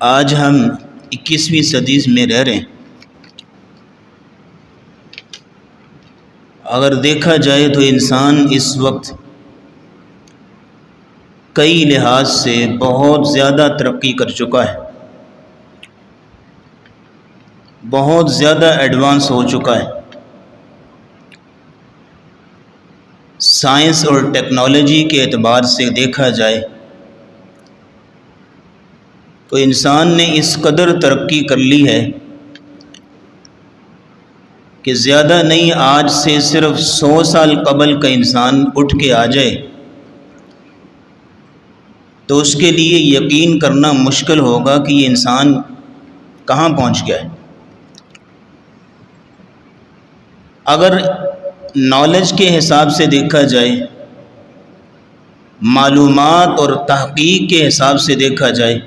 آج ہم 21ویں صدی میں رہ رہے ہیں۔ اگر دیکھا جائے تو انسان اس وقت کئی لحاظ سے بہت زیادہ ترقی کر چکا ہے، بہت زیادہ ایڈوانس ہو چکا ہے۔ سائنس اور ٹیکنالوجی کے اعتبار سے دیکھا جائے تو انسان نے اس قدر ترقی کر لی ہے کہ زیادہ نہیں، آج سے صرف 100 سال قبل کا انسان اٹھ کے آ جائے تو اس کے لیے یقین کرنا مشکل ہوگا کہ یہ انسان کہاں پہنچ گیا ہے۔ اگر نالج کے حساب سے دیکھا جائے، معلومات اور تحقیق کے حساب سے دیکھا جائے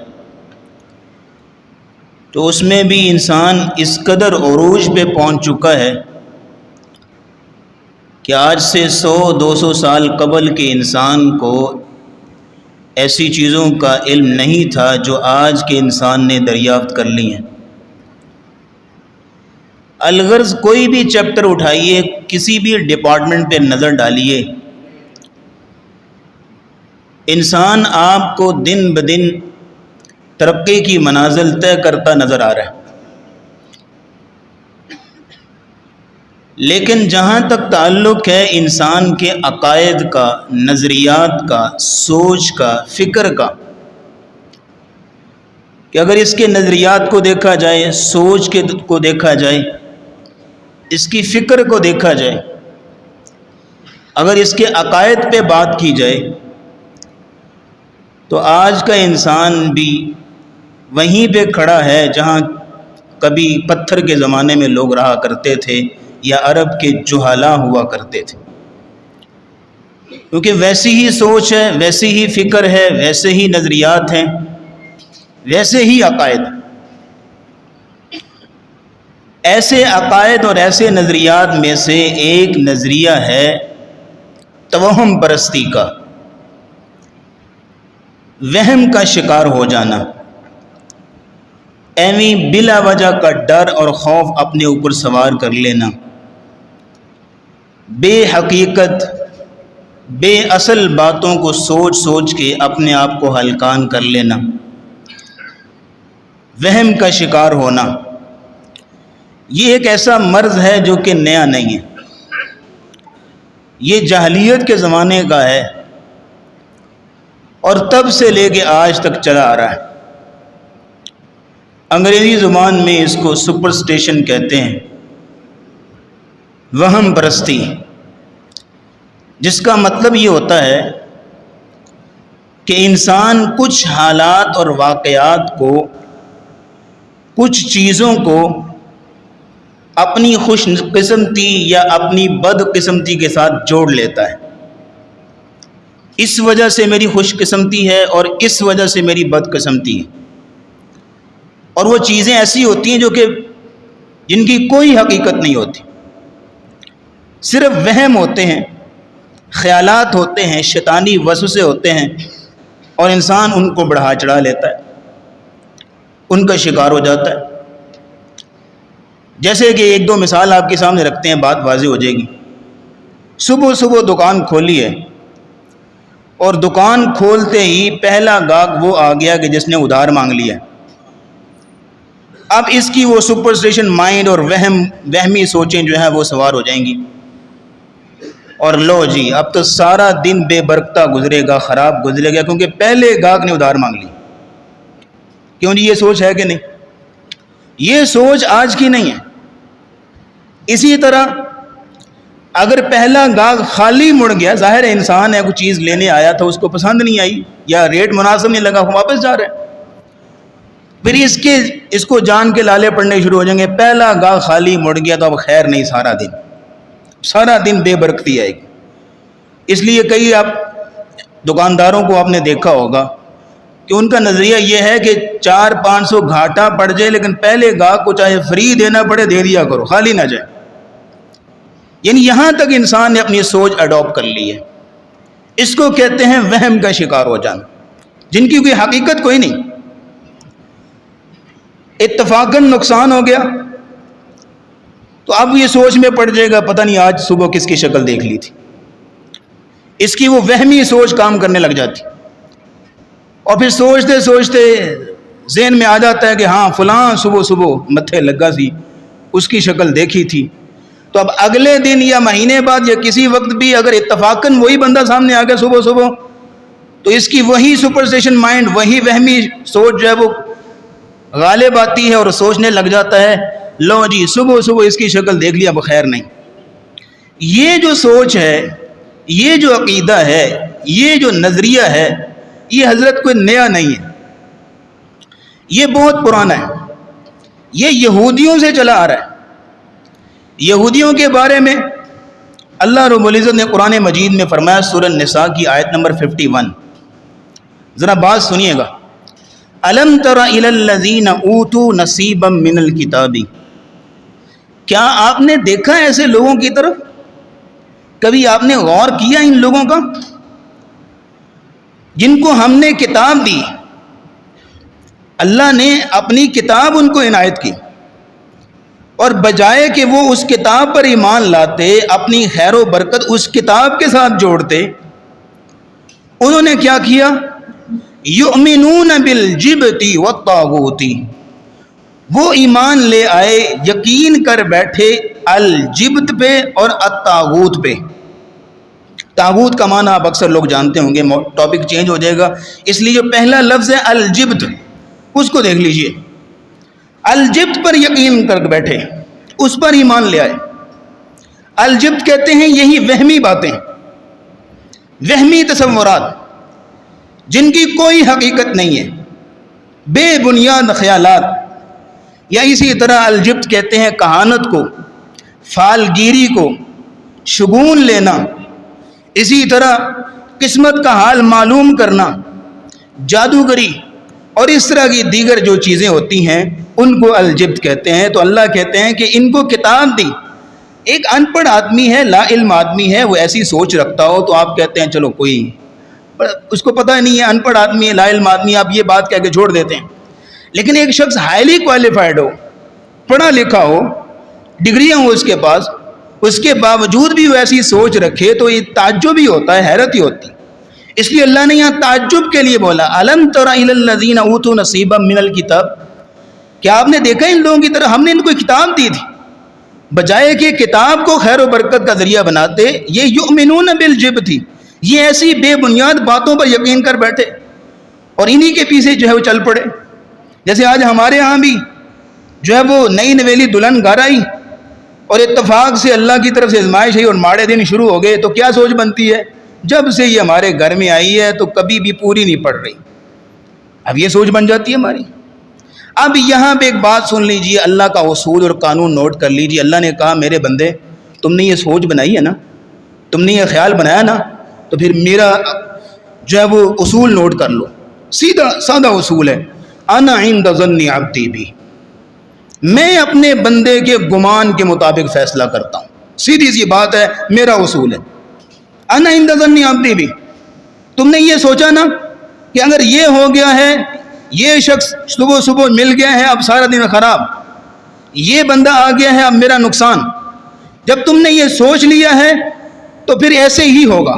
تو اس میں بھی انسان اس قدر عروج پہ پہنچ چکا ہے کہ آج سے 100-200 سال قبل کے انسان کو ایسی چیزوں کا علم نہیں تھا جو آج کے انسان نے دریافت کر لی ہیں۔ الغرض کوئی بھی چیپٹر اٹھائیے، کسی بھی ڈپارٹمنٹ پہ نظر ڈالیے، انسان آپ کو دن بدن ترقی کی منازل طے کرتا نظر آ رہا ہے۔ لیکن جہاں تک تعلق ہے انسان کے عقائد کا، نظریات کا، سوچ کا، فکر کا، کہ اگر اس کے نظریات کو دیکھا جائے، سوچ کو دیکھا جائے، اس کی فکر کو دیکھا جائے، اگر اس کے عقائد پہ بات کی جائے تو آج کا انسان بھی وہیں پہ کھڑا ہے جہاں کبھی پتھر کے زمانے میں لوگ رہا کرتے تھے یا عرب کے جہالاء ہوا کرتے تھے، کیونکہ ویسی ہی سوچ ہے، ویسی ہی فکر ہے، ویسے ہی نظریات ہیں، ویسے ہی عقائد۔ ایسے عقائد اور ایسے نظریات میں سے ایک نظریہ ہے توہم پرستی کا، وہم کا شکار ہو جانا، ایویں بلا وجہ کا ڈر اور خوف اپنے اوپر سوار کر لینا، بے حقیقت، بے اصل باتوں کو سوچ سوچ کے اپنے آپ کو ہلکان کر لینا، وہم کا شکار ہونا، یہ ایک ایسا مرض ہے جو کہ نیا نہیں ہے، یہ جاہلیت کے زمانے کا ہے اور تب سے لے کے آج تک چلا آ رہا ہے۔ انگریزی زبان میں اس کو سپرسٹیشن کہتے ہیں، وہم پرستی، جس کا مطلب یہ ہوتا ہے کہ انسان کچھ حالات اور واقعات کو، کچھ چیزوں کو اپنی خوش قسمتی یا اپنی بد قسمتی کے ساتھ جوڑ لیتا ہے۔ اس وجہ سے میری خوش قسمتی ہے اور اس وجہ سے میری بد قسمتی ہے، اور وہ چیزیں ایسی ہوتی ہیں جو کہ جن کی کوئی حقیقت نہیں ہوتی، صرف وہم ہوتے ہیں، خیالات ہوتے ہیں، شیطانی وسوسے ہوتے ہیں، اور انسان ان کو بڑھا چڑھا لیتا ہے، ان کا شکار ہو جاتا ہے۔ جیسے کہ ایک دو مثال آپ کے سامنے رکھتے ہیں، بات واضح ہو جائے گی۔ صبح صبح دکان کھولی ہے اور دکان کھولتے ہی پہلا گاہک وہ آ گیا کہ جس نے ادھار مانگ لیا۔ اب اس کی وہ سپرسٹیشن مائنڈ اور وہمی سوچیں جو ہیں وہ سوار ہو جائیں گی، اور لو جی اب تو سارا دن بے برکتہ گزرے گا، خراب گزرے گا، کیونکہ پہلے گاہک نے ادھار مانگ لی۔ کیوں جی؟ یہ سوچ ہے کہ نہیں؟ یہ سوچ آج کی نہیں ہے۔ اسی طرح اگر پہلا گاہک خالی مڑ گیا، ظاہر ہے انسان ہے، کوئی چیز لینے آیا تھا، اس کو پسند نہیں آئی یا ریٹ مناسب نہیں لگا، واپس جا رہے ہیں، پھر اس کو جان کے لالے پڑنے شروع ہو جائیں گے، پہلا گاہک خالی مڑ گیا تو اب خیر نہیں، سارا دن بے برکتی آئے گی۔ اس لیے کئی آپ دکانداروں کو آپ نے دیکھا ہوگا کہ ان کا نظریہ یہ ہے کہ 400-500 گھاٹا پڑ جائے لیکن پہلے گاہک کو چاہے فری دینا پڑے دے دیا کرو، خالی نہ جائے۔ یعنی یہاں تک انسان نے اپنی سوچ اڈاپٹ کر لی ہے۔ اس کو کہتے ہیں وہم کا شکار ہو جانا، جن کی کوئی حقیقت کوئی نہیں۔ اتفاقاً نقصان ہو گیا تو اب یہ سوچ میں پڑ جائے گا پتہ نہیں آج صبح کس کی شکل دیکھ لی تھی. اس کی وہ وہمی سوچ کام کرنے لگ جاتی اور پھر سوچتے سوچتے ذہن میں آ جاتا ہے کہ ہاں فلاں صبح متھے لگا سی اس کی شکل دیکھی تھی. تو اب اگلے دن یا مہینے بعد یا کسی وقت بھی اگر اتفاقاً وہی بندہ سامنے آ گیا صبح تو اس کی وہی سپرسٹیشن مائنڈ وہی وہمی سوچ جو ہے وہ غالب آتی ہے اور سوچنے لگ جاتا ہے لو جی صبح اس کی شکل دیکھ لیا بخیر نہیں. یہ جو سوچ ہے، یہ جو عقیدہ ہے، یہ جو نظریہ ہے، یہ حضرت کوئی نیا نہیں ہے، یہ بہت پرانا ہے. یہ یہودیوں سے چلا آ رہا ہے. یہودیوں کے بارے میں اللہ رب العزت نے قرآن مجید میں فرمایا سورہ النساء کی آیت نمبر 51. ذرا بات سنیے گا. الم تر الی الذین اوتوا نصیبا من الکتاب، کیا آپ نے دیکھا ایسے لوگوں کی طرف؟ کبھی آپ نے غور کیا ان لوگوں کا جن کو ہم نے کتاب دی؟ اللہ نے اپنی کتاب ان کو عنایت کی اور بجائے کہ وہ اس کتاب پر ایمان لاتے، اپنی خیر و برکت اس کتاب کے ساتھ جوڑتے، انہوں نے کیا کیا؟ یؤمنون بالجبت والطاغوت، وہ ایمان لے آئے، یقین کر بیٹھے الجبت پہ اور الطاغوت پہ. طاغوت کا معنی آپ اکثر لوگ جانتے ہوں گے، ٹاپک چینج ہو جائے گا اس لیے جو پہلا لفظ ہے الجبت اس کو دیکھ لیجئے. الجبت پر یقین کر بیٹھے، اس پر ایمان لے آئے. الجبت کہتے ہیں یہی وہمی باتیں، وہمی تصورات جن کی کوئی حقیقت نہیں ہے، بے بنیاد خیالات. یا اسی طرح الجبت کہتے ہیں کہانت کو، فالگیری کو، شگون لینا، اسی طرح قسمت کا حال معلوم کرنا، جادوگری اور اس طرح کی دیگر جو چیزیں ہوتی ہیں ان کو الجبت کہتے ہیں. تو اللہ کہتے ہیں کہ ان کو کتاب دی. ایک ان پڑھ آدمی ہے، لا علم آدمی ہے، وہ ایسی سوچ رکھتا ہو تو آپ کہتے ہیں چلو کوئی اس کو پتہ نہیں ہے، ان پڑھ آدمی ہے، لا علم آدمی ہے، آپ یہ بات کہہ کے چھوڑ دیتے ہیں. لیکن ایک شخص ہائیلی کوالیفائڈ ہو، پڑھا لکھا ہو، ڈگریاں ہو اس کے پاس، اس کے باوجود بھی وہ ایسی سوچ رکھے تو یہ تعجب ہی ہوتا ہے، حیرت ہی ہوتی. اس لیے اللہ نے یہاں تعجب کے لیے بولا الم تر الی الذین اوتوا نصیبا من الکتاب، کیا آپ نے دیکھا ان لوگوں کی طرح ہم نے ان کو کتاب دی تھی، بجائے کہ کتاب کو خیر و برکت کا ذریعہ بناتے یہ یؤمنون بالجبت تھی، یہ ایسی بے بنیاد باتوں پر یقین کر بیٹھے اور انہی کے پیچھے جو ہے وہ چل پڑے. جیسے آج ہمارے ہاں بھی جو ہے وہ نئی نویلی دلہن گھر آئی اور اتفاق سے اللہ کی طرف سے آزمائش ہے اور ماڑے دن شروع ہو گئے تو کیا سوچ بنتی ہے؟ جب سے یہ ہمارے گھر میں آئی ہے تو کبھی بھی پوری نہیں پڑ رہی. اب یہ سوچ بن جاتی ہے ہماری. اب یہاں پہ ایک بات سن لیجئے، اللہ کا اصول اور قانون نوٹ کر لیجئے. اللہ نے کہا میرے بندے تم نے یہ سوچ بنائی ہے نا، تم نے یہ خیال بنایا نا، تو پھر میرا جو ہے وہ اصول نوٹ کر لو. سیدھا سادہ اصول ہے، انا عند ظن عبدی بھی، میں اپنے بندے کے گمان کے مطابق فیصلہ کرتا ہوں. سیدھی سی بات ہے، میرا اصول ہے انا عند ظن عبدی بھی. تم نے یہ سوچا نا کہ اگر یہ ہو گیا ہے، یہ شخص صبح مل گیا ہے اب سارا دن خراب، یہ بندہ آ گیا ہے اب میرا نقصان. جب تم نے یہ سوچ لیا ہے تو پھر ایسے ہی ہوگا،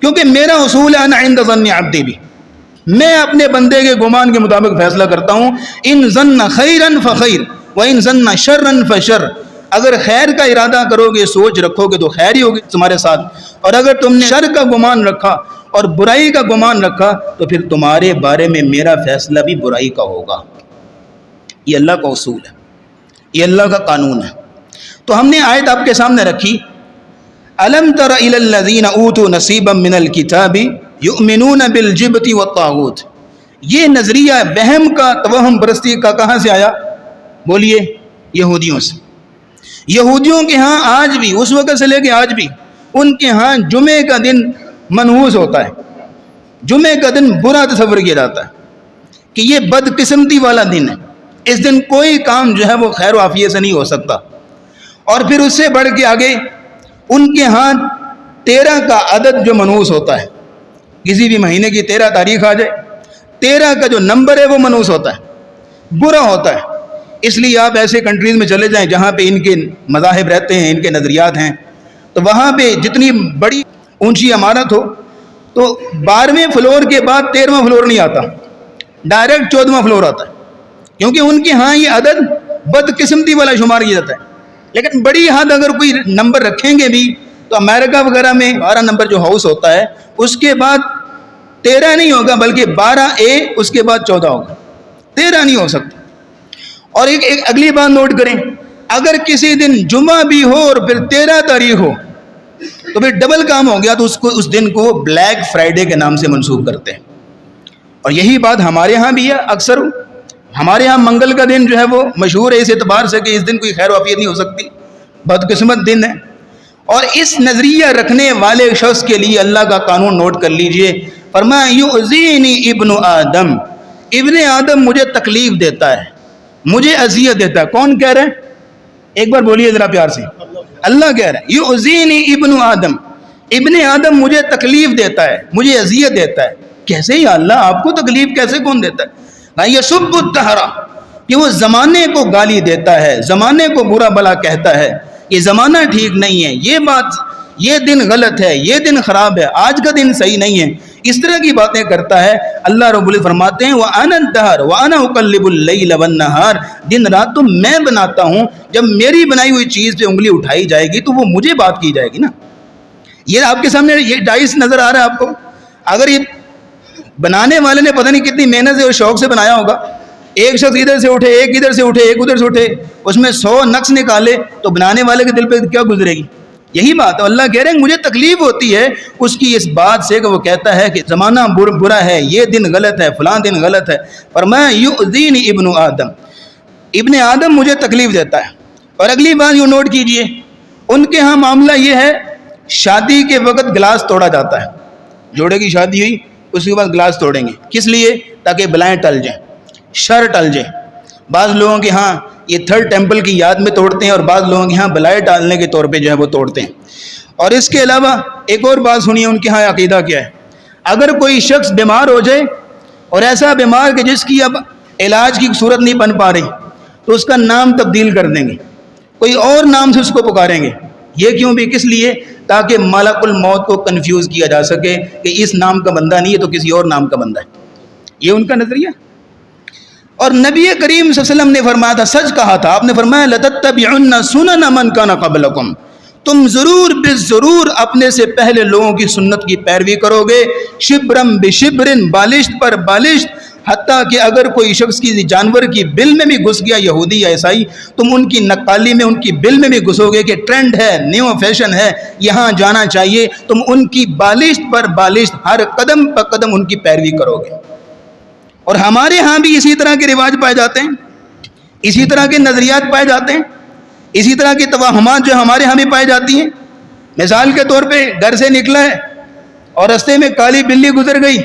کیونکہ میرا اصول ہے انا عند ظن عبدی بھی، میں اپنے بندے کے گمان کے مطابق فیصلہ کرتا ہوں. ان ظن خیرا فخیر وان ظن شرا فشر، اگر خیر کا ارادہ کرو گے، سوچ رکھو گے تو خیر ہی ہوگی تمہارے ساتھ، اور اگر تم نے شر کا گمان رکھا اور برائی کا گمان رکھا تو پھر تمہارے بارے میں میرا فیصلہ بھی برائی کا ہوگا. یہ اللہ کا اصول ہے، یہ اللہ کا قانون ہے. تو ہم نے آیت آپ کے سامنے رکھی الم تر الی الذین اوتوا نصیبا من الکتاب یؤمنون بالجبت والطاغوت. یہ نظریہ وہم کا، توہم پرستی کا کہاں سے آیا؟ بولیے، یہودیوں سے. یہودیوں کے ہاں آج بھی، اس وقت سے لے کے آج بھی، ان کے ہاں جمعے کا دن منحوس ہوتا ہے. جمعے کا دن برا تصور کیا جاتا ہے کہ یہ بدقسمتی والا دن ہے، اس دن کوئی کام جو ہے وہ خیر و عافیت سے نہیں ہو سکتا. اور پھر اس سے بڑھ کے آگے ان کے ہاں 13 کا عدد جو منحوس ہوتا ہے، کسی بھی مہینے کی 13 تاریخ آ جائے، 13 کا جو نمبر ہے وہ منحوس ہوتا ہے. برا ہوتا ہے۔ اس لیے آپ ایسے کنٹریز میں چلے جائیں جہاں پہ ان کے مذاہب رہتے ہیں، ان کے نظریات ہیں، تو وہاں پہ جتنی بڑی اونچی عمارت ہو تو 12ویں فلور کے بعد 13واں فلور نہیں آتا، ڈائریکٹ 14واں فلور آتا ہے، کیونکہ ان کے ہاں یہ عدد بدقسمتی والا شمار کیا جاتا ہے۔ لیکن بڑی حد اگر کوئی نمبر رکھیں گے بھی تو امریکہ وغیرہ میں 12 نمبر جو ہاؤس ہوتا ہے اس کے بعد 13 نہیں ہوگا بلکہ 12A، اس کے بعد 14 ہوگا، 13 نہیں ہو سکتا۔ اور ایک اگلی بات نوٹ کریں، اگر کسی دن جمعہ بھی ہو اور پھر 13 تاریخ ہو تو پھر ڈبل کام ہو گیا، تو اس دن کو بلیک فرائیڈے کے نام سے منسوخ کرتے ہیں۔ اور یہی بات ہمارے ہاں بھی ہے، اکثر ہمارے ہاں منگل کا دن جو ہے وہ مشہور ہے اس اعتبار سے کہ اس دن کوئی خیر و عافیت نہیں ہو سکتی، بدقسمت دن ہے۔ اور اس نظریہ رکھنے والے شخص کے لیے اللہ کا قانون نوٹ کر لیجئے، فرمایا یؤذینی ابن آدم، ابن آدم مجھے تکلیف دیتا ہے، مجھے اذیت دیتا ہے۔ کون کہہ رہے ہیں؟ ایک بار بولیے ذرا پیار سے، اللہ کہہ رہے ہیں یؤذینی ابن آدم، ابن آدم مجھے تکلیف دیتا ہے، مجھے اذیت دیتا ہے۔ کیسے یا اللہ، آپ کو تکلیف کیسے کون دیتا ہے؟ یسب الدہر، کہ وہ زمانے کو گالی دیتا ہے، زمانے کو برا بلا کہتا ہے، یہ زمانہ ٹھیک نہیں ہے، یہ بات، یہ دن غلط ہے، یہ دن خراب ہے، آج کا دن صحیح نہیں ہے، اس طرح کی باتیں کرتا ہے۔ اللہ رب العزت فرماتے ہیں وَأَنَا الدَّهْرُ وَأَنَا أُقَلِّبُ اللَّيْلَ وَالنَّهَارَ، دن رات تو میں بناتا ہوں، جب میری بنائی ہوئی چیز پہ انگلی اٹھائی جائے گی تو وہ مجھے بات کی جائے گی نا۔ یہ آپ کے سامنے یہ ڈائس نظر آ رہا ہے آپ کو، اگر یہ بنانے والے نے پتہ نہیں کتنی محنت سے اور شوق سے بنایا ہوگا، ایک شخص ادھر سے اٹھے، ایک ادھر سے اٹھے، ایک ادھر سے اٹھے، اس میں 100 نقص نکالے تو بنانے والے کے دل پہ کیا گزرے گی؟ یہی بات ہے، اللہ کہہ رہے ہیں مجھے تکلیف ہوتی ہے اس کی اس بات سے کہ وہ کہتا ہے کہ زمانہ برا ہے، یہ دن غلط ہے، فلاں دن غلط ہے۔ فرمایا یؤذینی ابن آدم، ابن آدم مجھے تکلیف دیتا ہے۔ اور اگلی بات یوں نوٹ کیجئے، ان کے ہاں معاملہ یہ ہے، شادی کے وقت گلاس توڑا جاتا ہے، جوڑے کی شادی ہوئی اس کے بعد گلاس توڑیں گے، کس لیے؟ تاکہ بلائیں ٹل جائیں، شر ٹل جائے۔ بعض لوگوں کے ہاں یہ تھرڈ ٹیمپل کی یاد میں توڑتے ہیں، اور بعض لوگوں کے ہاں بلائیں ٹالنے کے طور پہ جو ہے وہ توڑتے ہیں۔ اور اس کے علاوہ ایک اور بات سنیے، ان کے ہاں عقیدہ کیا ہے، اگر کوئی شخص بیمار ہو جائے اور ایسا بیمار کہ جس کی اب علاج کی صورت نہیں بن پا رہی، تو اس کا نام تبدیل کر دیں گے، کوئی اور نام سے اس کو پکاریں گے۔ یہ کیوں بھی؟ کس لیے؟ تاکہ ملک الموت کو کنفیوز کیا جا سکے کہ اس نام کا بندہ نہیں ہے تو کسی اور نام کا بندہ ہے۔ یہ ان کا نظریہ۔ اور نبی کریم صلی اللہ علیہ وسلم نے فرمایا تھا، سچ کہا تھا، آپ نے فرمایا لَتَتَّبِعُنَّ سُنَنَ مَنْ كَانَ قَبْلَكُمْ، تم ضرور بالضرور اپنے سے پہلے لوگوں کی سنت کی پیروی کرو گے، شبرم بشبرن، بالشت پر بالشت، حتیٰ کہ اگر کوئی شخص کی جانور کی بل میں بھی گھس گیا، یہودی یا عیسائی، تم ان کی نقالی میں، ان کی بل میں بھی گھسو گے کہ ٹرینڈ ہے، نیو فیشن ہے، یہاں جانا چاہیے، تم ان کی بالشت پر بالشت، ہر قدم پر قدم ان کی پیروی کرو گے۔ اور ہمارے ہاں بھی اسی طرح کے رواج پائے جاتے ہیں، اسی طرح کے نظریات پائے جاتے ہیں، اسی طرح کی توہمات جو ہمارے ہاں بھی پائی جاتی ہیں۔ مثال کے طور پہ گھر سے نکلا ہے اور رستے میں کالی بلی گزر گئی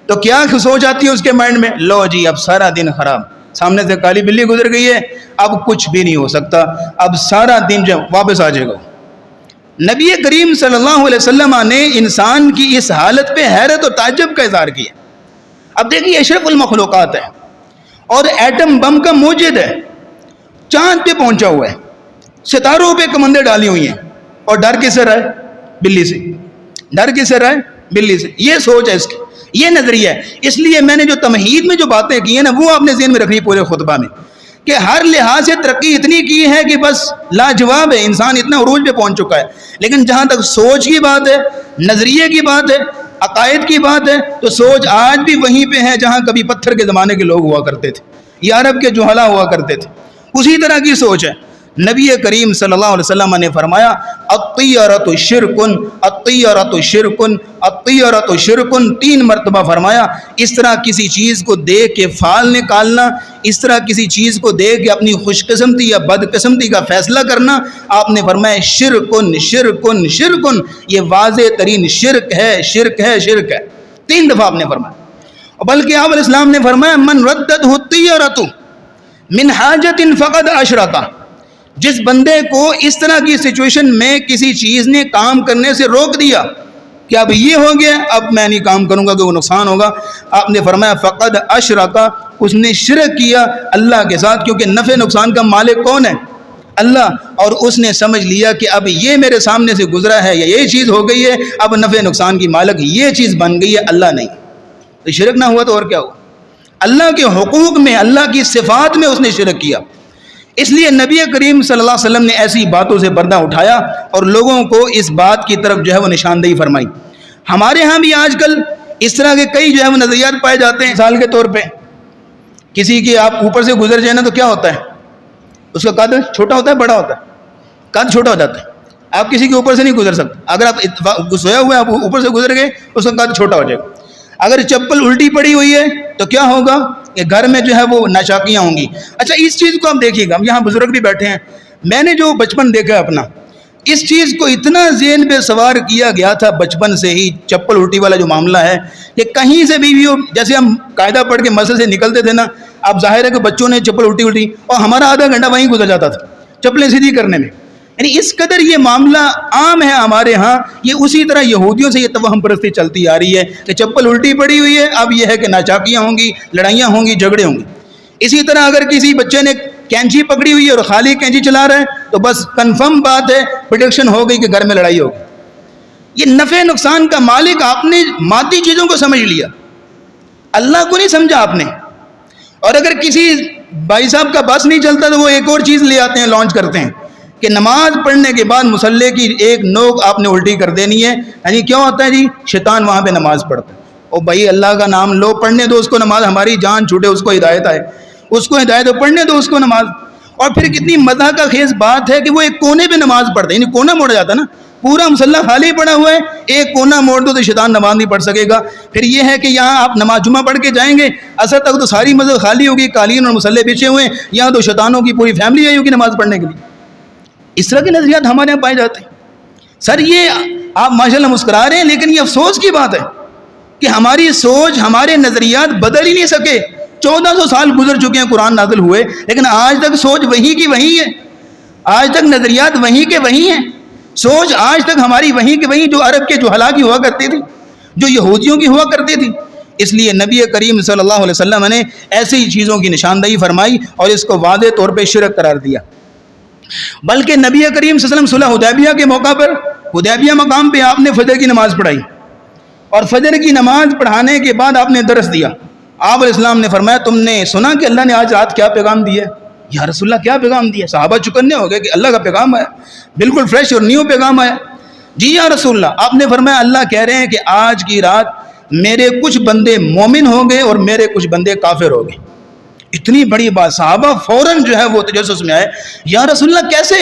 تو کیا سوچ آتی ہے اس کے مائنڈ میں؟ لو جی اب سارا دن خراب، سامنے سے کالی بلی گزر گئی ہے، اب کچھ بھی نہیں ہو سکتا، اب سارا دن جو واپس آ جائے گا۔ نبی کریم صلی اللہ علیہ وسلم نے انسان کی اس حالت پہ حیرت اور تعجب کا اظہار کیا۔ اب دیکھیے اشرف المخلوقات ہے اور ایٹم بم کا موجد ہے، چاند پہ پہنچا ہوا ہے، ستاروں پہ کمندیں ڈالی ہوئی ہیں، اور ڈر کس سے رہا ہے؟ بلی سے۔ ڈر کس سے رہا ہے؟ بلی سے۔ یہ سوچ ہے اس کی، یہ نظریہ ہے۔ اس لیے میں نے جو تمہید میں جو باتیں کی ہیں نا، وہ آپ نے ذہن میں رکھنی پورے خطبہ میں، کہ ہر لحاظ سے ترقی اتنی کی ہے کہ بس لاجواب ہے، انسان اتنا عروج پہ پہنچ چکا ہے۔ لیکن جہاں تک سوچ کی بات ہے، نظریے کی بات ہے، عقائد کی بات ہے، تو سوچ آج بھی وہیں پہ ہے جہاں کبھی پتھر کے زمانے کے لوگ ہوا کرتے تھے یا عرب کے جہلا ہوا کرتے تھے، اسی طرح کی سوچ ہے۔ نبی کریم صلی اللہ علیہ وسلم نے فرمایا الطیرۃ شرکن، الطیرۃ شرکن، الطیرۃ شرکن، 3 مرتبہ فرمایا۔ اس طرح کسی چیز کو دیکھ کے فال نکالنا، اس طرح کسی چیز کو دیکھ کے اپنی خوش قسمتی یا بد قسمتی کا فیصلہ کرنا، آپ نے فرمایا شرکن شرکن شرکن، یہ واضح ترین شرک ہے، شرک ہے، شرک ہے۔ 3 دفعہ آپ نے فرمایا۔ بلکہ آپ علیہ السلام نے فرمایا من ردتہ الطیرۃ من حاجۃ فقد اشرک، جس بندے کو اس طرح کی سچویشن میں کسی چیز نے کام کرنے سے روک دیا، کہ اب یہ ہو گیا، اب میں نہیں کام کروں گا کہ وہ نقصان ہوگا. آپ نے فرمایا فقد اشرکا، اس نے شرک کیا اللہ کے ساتھ، کیونکہ نفع نقصان کا مالک کون ہے؟ اللہ. اور اس نے سمجھ لیا کہ اب یہ میرے سامنے سے گزرا ہے یا یہ چیز ہو گئی ہے، اب نفع نقصان کی مالک یہ چیز بن گئی ہے، اللہ نہیں. تو شرک نہ ہوا تو اور کیا ہوا؟ اللہ کے حقوق میں، اللہ کی صفات میں اس نے شرک کیا. اس لیے نبی کریم صلی اللہ علیہ وسلم نے ایسی باتوں سے پردہ اٹھایا اور لوگوں کو اس بات کی طرف جو ہے وہ نشاندہی فرمائی. ہمارے ہاں بھی آج کل اس طرح کے کئی جو ہے وہ نظریات پائے جاتے ہیں. مثال کے طور پہ کسی کے آپ اوپر سے گزر جائیں نا تو کیا ہوتا ہے؟ اس کا قد چھوٹا ہوتا ہے، بڑا ہوتا ہے؟ قد چھوٹا ہو جاتا ہے. آپ کسی کے اوپر سے نہیں گزر سکتے. اگر آپ سویا ہوا ہے، آپ اوپر سے گزر گئے، اس کا قد چھوٹا ہو جائے گا. اگر چپل الٹی پڑی ہوئی ہے تو کیا ہوگا کہ گھر میں جو ہے وہ ناچاکیاں ہوں گی. اچھا اس چیز کو آپ دیکھیے گا، ہم یہاں بزرگ بھی بیٹھے ہیں، میں نے جو بچپن دیکھا اپنا، اس چیز کو اتنا ذہن پہ سوار کیا گیا تھا بچپن سے ہی، چپل الٹی والا جو معاملہ ہے، کہ کہیں سے بھی جیسے ہم قاعدہ پڑھ کے مسجد سے نکلتے تھے نا، اب ظاہر ہے کہ بچوں نے چپل الٹی اور ہمارا آدھا گھنٹہ وہیں گزر جاتا تھا چپلیں سیدھی کرنے میں. یعنی اس قدر یہ معاملہ عام ہے ہمارے ہاں. یہ اسی طرح یہودیوں سے یہ توہم پرستی چلتی آ رہی ہے کہ چپل الٹی پڑی ہوئی ہے، اب یہ ہے کہ ناچاکیاں ہوں گی، لڑائیاں ہوں گی، جھگڑے ہوں گے. اسی طرح اگر کسی بچے نے کینچی پکڑی ہوئی ہے اور خالی کینچی چلا رہا ہے تو بس کنفرم بات ہے، پریڈکشن ہو گئی کہ گھر میں لڑائی ہوگی. یہ نفع نقصان کا مالک آپ نے مادی چیزوں کو سمجھ لیا، اللہ کو نہیں سمجھا آپ نے. اور اگر کسی بھائی صاحب کا بس نہیں چلتا تو وہ ایک اور چیز لے آتے ہیں، لانچ کرتے ہیں کہ نماز پڑھنے کے بعد مصلی کی ایک نوک آپ نے الٹی کر دینی ہے. یعنی کیا ہوتا ہے جی؟ شیطان وہاں پہ نماز پڑھتا ہے. او بھائی اللہ کا نام لو، پڑھنے دو اس کو نماز، ہماری جان چھوٹے اس کو ہدایت آئے، اس کو ہدایت ہو، پڑھنے دو اس کو نماز. اور پھر کتنی مزہ کا خیز بات ہے کہ وہ ایک کونے پہ نماز پڑھتے ہیں. یعنی کونا موڑا جاتا ہے نا، پورا مصلی خالی پڑا ہوا ہے، ایک کونا موڑ دو تو شیطان نماز نہیں پڑھ سکے گا. پھر یہ ہے کہ یہاں آپ نماز جمعہ پڑھ کے جائیں گے، اثر تک تو ساری مسجد خالی ہوگی، قالین اور مصلی بچھے ہوئے ہیں، یہاں تو شیطانوں کی پوری فیملی آئی ہوگی نماز پڑھنے کے لیے. اس طرح کے نظریات ہمارے یہاں پائے جاتے ہیں. سر یہ آپ ماشاءاللہ مسکرا رہے ہیں، لیکن یہ افسوس کی بات ہے کہ ہماری سوچ، ہمارے نظریات بدل ہی نہیں سکے. 1400 سال گزر چکے ہیں قرآن نازل ہوئے، لیکن آج تک سوچ وہی کی وہی ہے، آج تک نظریات وہی کے وہی ہیں. سوچ آج تک ہماری وہی کے وہی جو عرب کے جہلاء کی ہوا کرتی تھی، جو یہودیوں کی ہوا کرتی تھی. اس لیے نبی کریم صلی اللہ علیہ وسلم نے ایسی چیزوں کی نشاندہی فرمائی اور اس کو واضح طور پہ شرک قرار دیا. بلکہ نبی کریم صلی اللہ علیہ وسلم صلح حدیبیہ کے موقع پر، حدیبیہ مقام پہ آپ نے فجر کی نماز پڑھائی، اور فجر کی نماز پڑھانے کے بعد آپ نے درس دیا. آپ علیہ السلام نے فرمایا تم نے سنا کہ اللہ نے آج رات کیا پیغام دیا؟ یا رسول اللہ کیا پیغام دیا؟ صحابہ چکنے ہو گئے کہ اللہ کا پیغام آیا، بالکل فریش اور نیو پیغام آیا. جی یا رسول اللہ. آپ نے فرمایا اللہ کہہ رہے ہیں کہ آج کی رات میرے کچھ بندے مومن ہوں گے اور میرے کچھ بندے کافر ہوں گے. اتنی بڑی بات، صحابہ فوراً جو ہے وہ تجسس میں آئے، یا رسول اللہ کیسے؟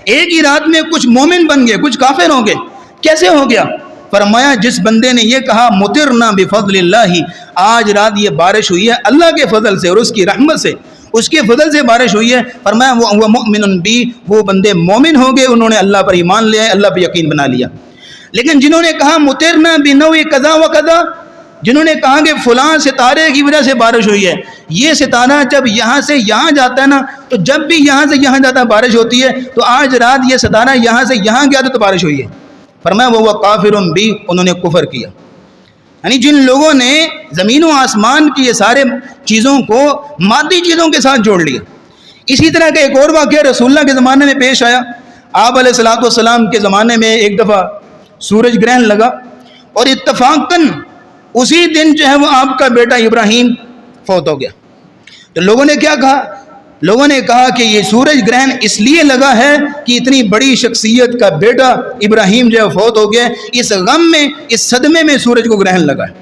ایک ہی رات میں کچھ مومن بن گئے، کچھ کافر ہوں گے، کیسے ہو گیا؟ فرمایا جس بندے نے یہ کہا مطرنا بفضل اللہ، آج رات یہ بارش ہوئی ہے اللہ کے فضل سے اور اس کی رحمت سے، اس کے فضل سے بارش ہوئی ہے. فرمایا وہ مؤمن بی، وہ بندے مومن ہو گئے، انہوں نے اللہ پر ایمان لیا، اللہ پہ یقین بنا لیا. لیکن جنہوں نے کہا مطرنا بنوع قضا و قضا، جنہوں نے کہا کہ فلاں ستارے کی وجہ سے بارش ہوئی ہے، یہ ستارہ جب یہاں سے یہاں جاتا ہے نا، تو جب بھی یہاں سے یہاں جاتا بارش ہوتی ہے، تو آج رات یہ ستارہ یہاں سے یہاں گیا تو بارش ہوئی ہے. فرمایا وہ کافر بھی، انہوں نے کفر کیا. یعنی جن لوگوں نے زمین و آسمان کی یہ سارے چیزوں کو مادی چیزوں کے ساتھ جوڑ لیا. اسی طرح کا ایک اور واقعہ رسول اللہ کے زمانے میں پیش آیا. آپ علیہ الصلوۃ والسلام کے زمانے میں ایک دفعہ سورج گرہن لگا، اور اتفاقاً اسی دن جو ہے وہ آپ کا بیٹا ابراہیم فوت ہو گیا. تو لوگوں نے کیا کہا؟ لوگوں نے کہا کہ یہ سورج گرہن اس لیے لگا ہے کہ اتنی بڑی شخصیت کا بیٹا ابراہیم جو ہے فوت ہو گیا، اس غم میں، اس صدمے میں سورج کو گرہن لگا ہے.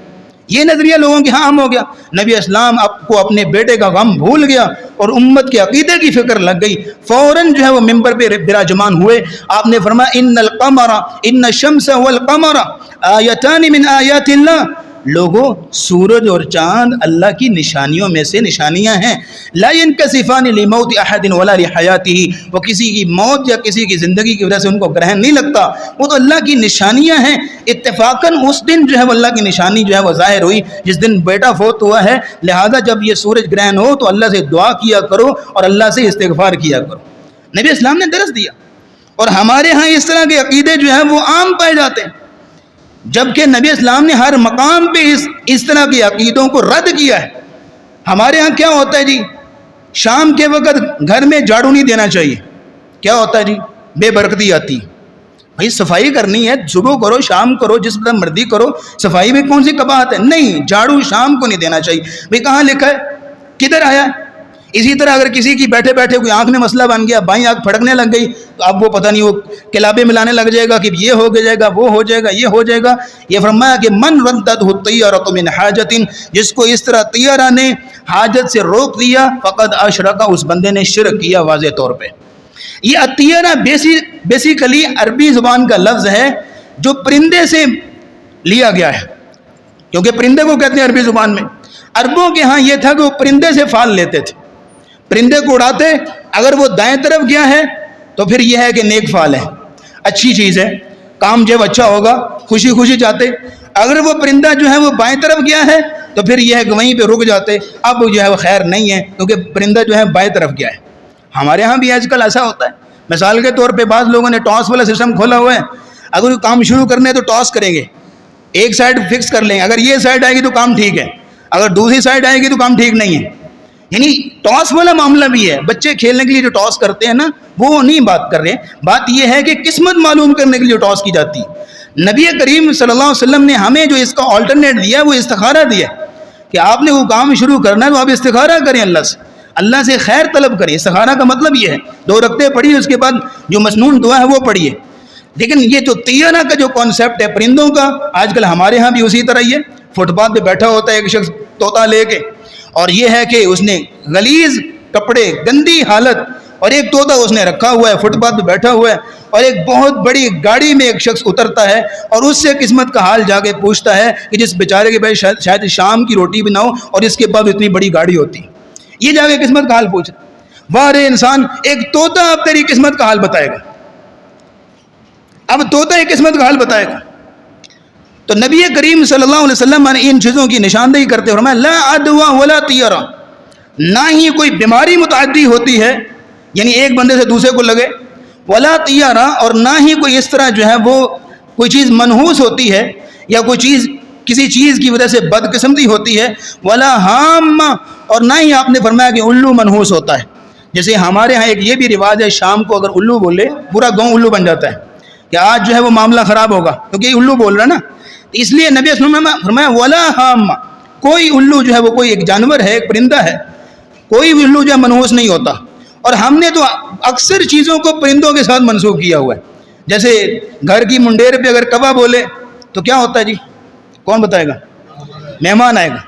یہ نظریہ لوگوں کے ہاں عام ہو گیا. نبی اسلام آپ کو اپنے بیٹے کا غم بھول گیا اور امت کے عقیدے کی فکر لگ گئی. فوراً جو ہے وہ ممبر پہ براجمان ہوئے. آپ نے فرمایا ان القمر ان الشمس والقمر آیتان من آیات اللہ، لوگوں سورج اور چاند اللہ کی نشانیوں میں سے نشانیاں ہیں. لا ينكسفان لموت احد ولا لحیاته، وہ کسی کی موت یا کسی کی زندگی کی وجہ سے ان کو گرہن نہیں لگتا، وہ تو اللہ کی نشانیاں ہیں. اتفاقاً اس دن جو ہے وہ اللہ کی نشانی جو ہے وہ ظاہر ہوئی جس دن بیٹا فوت ہوا ہے. لہذا جب یہ سورج گرہن ہو تو اللہ سے دعا کیا کرو اور اللہ سے استغفار کیا کرو. نبی اسلام نے درس دیا. اور ہمارے ہاں اس طرح کے عقیدے جو ہیں وہ عام پائے جاتے ہیں. جبکہ نبی اسلام نے ہر مقام پہ اس طرح کے عقیدوں کو رد کیا ہے. ہمارے ہاں کیا ہوتا ہے جی، شام کے وقت گھر میں جھاڑو نہیں دینا چاہیے. کیا ہوتا ہے جی، بے برکتی آتی. بھائی صفائی کرنی ہے، صبح کرو شام کرو، جس طرح مرضی کرو، صفائی میں کون سی قباحت ہے؟ نہیں، جھاڑو شام کو نہیں دینا چاہیے. بھائی کہاں لکھا ہے، کدھر آیا؟ اسی طرح اگر کسی کی بیٹھے بیٹھے کوئی آنکھ میں مسئلہ بن گیا، بائیں آنکھ پھڑکنے لگ گئی، تو اب وہ پتہ نہیں وہ کلابے ملانے لگ جائے گا کہ یہ ہو جائے گا، وہ ہو جائے گا، یہ ہو جائے گا. یہ فرمایا کہ من ردت الطیرۃ من حاجت، جس کو اس طرح طیارہ نے حاجت سے روک دیا، فقد اشرک، اس بندے نے شرک کیا واضح طور پہ. یہ الطیرہ بیسیکلی عربی زبان کا لفظ ہے جو پرندے سے لیا گیا ہے، کیونکہ پرندے کو کہتے ہیں عربی زبان میں. عربوں کے ہاں یہ تھا کہ وہ پرندے سے فال لیتے تھے، پرندے کو اڑاتے، اگر وہ دائیں طرف گیا ہے تو پھر یہ ہے کہ نیک فال ہے، اچھی چیز ہے، کام جب اچھا ہوگا خوشی خوشی جاتے. اگر وہ پرندہ جو ہے وہ بائیں طرف گیا ہے تو پھر یہ ہے کہ وہیں پہ رک جاتے، اب جو ہے وہ خیر نہیں ہے کیونکہ پرندہ جو ہے بائیں طرف گیا ہے. ہمارے ہاں بھی آج کل ایسا ہوتا ہے. مثال کے طور پہ بعض لوگوں نے ٹاس والا سسٹم کھولا ہوا ہے، اگر کام شروع کرنے ہے تو ٹاس کریں گے، ایک سائڈ فکس کر لیں گے، اگر یہ سائڈ آئے گی تو کام ٹھیک ہے، اگر دوسری سائڈ آئے گی تو کام ٹھیک نہیں ہے. یعنی ٹاس والا معاملہ بھی ہے. بچے کھیلنے کے لیے جو ٹاس کرتے ہیں نا، وہ نہیں بات کر رہے. بات یہ ہے کہ قسمت معلوم کرنے کے لیے جو ٹاس کی جاتی ہے. نبی کریم صلی اللہ علیہ وسلم نے ہمیں جو اس کا آلٹرنیٹ دیا وہ استخارہ دیا کہ آپ نے وہ کام شروع کرنا ہے تو آپ استخارہ کریں اللہ سے، اللہ سے خیر طلب کریں. استخارہ کا مطلب یہ ہے 2 رکعتیں پڑھی، اس کے بعد جو مسنون دعا ہے وہ پڑھیے. لیکن یہ جو طیرہ کا جو کانسیپٹ ہے پرندوں کا، آج کل ہمارے ہاں بھی اسی طرح ہی ہے. فٹ پاتھ پہ بیٹھا ہوتا ہے ایک شخص طوطا لے کے، اور یہ ہے کہ اس نے غلیظ کپڑے، گندی حالت، اور ایک طوطا اس نے رکھا ہوا ہے، فٹ پاتھ پہ بیٹھا ہوا ہے، اور ایک بہت بڑی گاڑی میں ایک شخص اترتا ہے اور اس سے قسمت کا حال جا کے پوچھتا ہے کہ جس بیچارے کے بھائی شاید شام کی روٹی بھی نہ ہو اور اس کے بعد اتنی بڑی گاڑی ہوتی. یہ جا کے قسمت کا حال پوچھ رہا. واہ رے انسان، ایک طوطا اب تیری قسمت کا حال بتائے گا. اب طوطا ایک قسمت کا حال بتائے گا. تو نبی کریم صلی اللہ علیہ وسلم نے ان چیزوں کی نشاندہی کرتے ہوئے فرمایا لا عدوہ ولا طیرہ، نہ ہی کوئی بیماری متعدی ہوتی ہے یعنی ایک بندے سے دوسرے کو لگے، ولا طیرہ، اور نہ ہی کوئی اس طرح جو ہے وہ کوئی چیز منحوس ہوتی ہے یا کوئی چیز کسی چیز کی وجہ سے بدقسمتی ہوتی ہے، ولا حامہ، اور نہ ہی آپ نے فرمایا کہ الو منحوس ہوتا ہے. جیسے ہمارے ہاں ایک یہ بھی رواج ہے، شام کو اگر الو بولے پورا گاؤں الو بن جاتا ہے کہ آج جو ہے وہ معاملہ خراب ہوگا کیونکہ یہ الو بول رہا ہے نا. اس لیے نبی صلی اللہ علیہ وسلم نے فرمایا ولا حامہ، کوئی الو جو ہے وہ کوئی ایک جانور ہے، ایک پرندہ ہے، کوئی بھی الو جو ہے منحوس نہیں ہوتا. اور ہم نے تو اکثر چیزوں کو پرندوں کے ساتھ منسوخ کیا ہوا ہے. جیسے گھر کی منڈیر پہ اگر کوا بولے تو کیا ہوتا ہے جی، کون بتائے گا؟ مہمان آئے گا.